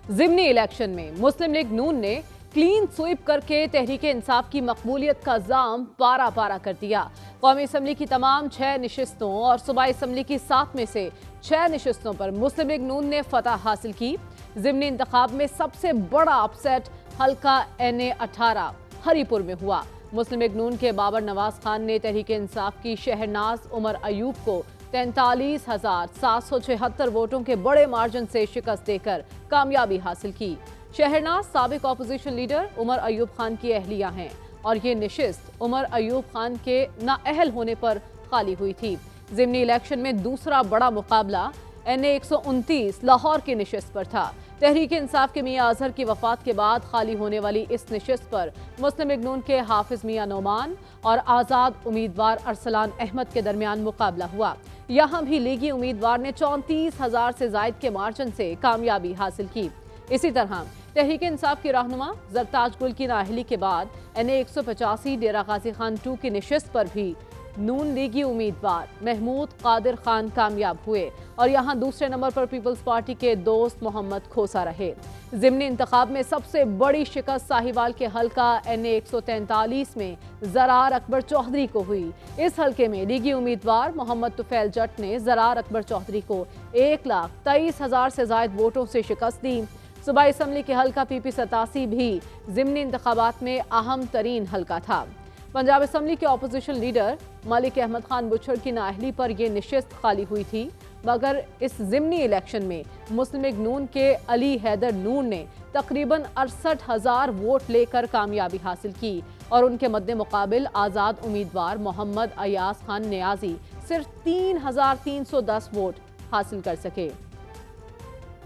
ज़िमनी election में मुस्लिम league नून ने clean sweep करके तहरीके इंसाफ की मकबूलियत का जाम पारा पारा कर दिया। कौमी असम्बली की तमाम 6 नशिस्तों और सूबाई असम्बली की 7 में से 6 नशिस्तों पर मुस्लिम लीग नून ने फतह हासिल की। ज़िमनी इंतखाब में सबसे बड़ा अपसेट हल्का NA 18 हरीपुर में हुआ। मुस्लिम लीग नून के बाबर नवाज खान ने तहरीके इंसाफ की शहरनाज उमर अयूब को 43,776 वोटों के बड़े मार्जिन से शिकस्त देकर कामयाबी हासिल की। शहरनाज साबिक अपोजिशन लीडर उमर अयूब खान की अहलिया हैं और ये नशिस्त उमर अयूब खान के नाअहल होने पर खाली हुई थी। ज़िमनी इलेक्शन में दूसरा बड़ा मुकाबला NA 129 लाहौर की नशिस्त पर था। तहरीक इंसाफ के मियां अजहर की वफात के बाद खाली होने वाली इस नशिस्त पर मुस्लिम लीग नून के हाफिज मियां नोमान और आज़ाद उम्मीदवार अरसलान अहमद के दरमियान मुकाबला हुआ। यहाँ भी लीगी उम्मीदवार ने 34,000 से जायद के मार्जिन से कामयाबी हासिल की। इसी तरह तहरीक इंसाफ की रहनुमा जरताज गुल की नाअहली के बाद NA 185 डेरा गाजी खान 2 की नशिस्त पर भी नून लीगी उम्मीदवार महमूद कादिर खान कामयाब हुए और यहाँ दूसरे नंबर पर पीपल्स पार्टी के दोस्त मोहम्मद खोसा रहे। ज़िमनी इंतखाब में सबसे बड़ी शिकस्त साहिवाल के हल्का NA 143 में जरार अकबर चौधरी को हुई। इस हल्के में लीगी उम्मीदवार मोहम्मद तुफैल जट ने जरार अकबर चौधरी को 1,23,000 से जायद वोटों से शिकस्त दी। सूबाई असम्बली के हल्का PP 87 भी ज़िमनी इंतखाबात में अहम तरीन हल्का था। पंजाब असम्बली के अपोजिशन लीडर मलिक अहमद खान बुछड़ की नाअहली पर यह नशिस्त खाली हुई थी, मगर इस ज़िमनी इलेक्शन में मुस्लिम लीग नून के अली हैदर नून ने तकरीबन 68,000 वोट लेकर कामयाबी हासिल की और उनके मद्दे मुकाबिल आज़ाद उम्मीदवार मोहम्मद अयाज खान नियाजी सिर्फ 3,310 वोट हासिल कर सके।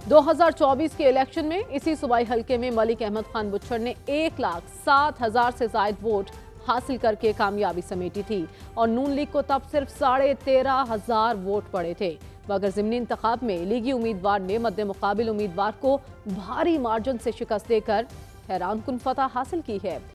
2024 के इलेक्शन में इसी सूबाई हल्के में मलिक अहमद खान बुछड़ ने 1,07,000 से जायद वोट हासिल करके कामयाबी समेटी थी और नून लीग को तब सिर्फ 13,500 वोट पड़े थे, मगर ज़िमनी इंतखाब में लीगी उम्मीदवार ने मद्दे मुकाबिल उम्मीदवार को भारी मार्जिन से शिकस्त देकर हैरानकुन फतह हासिल की है।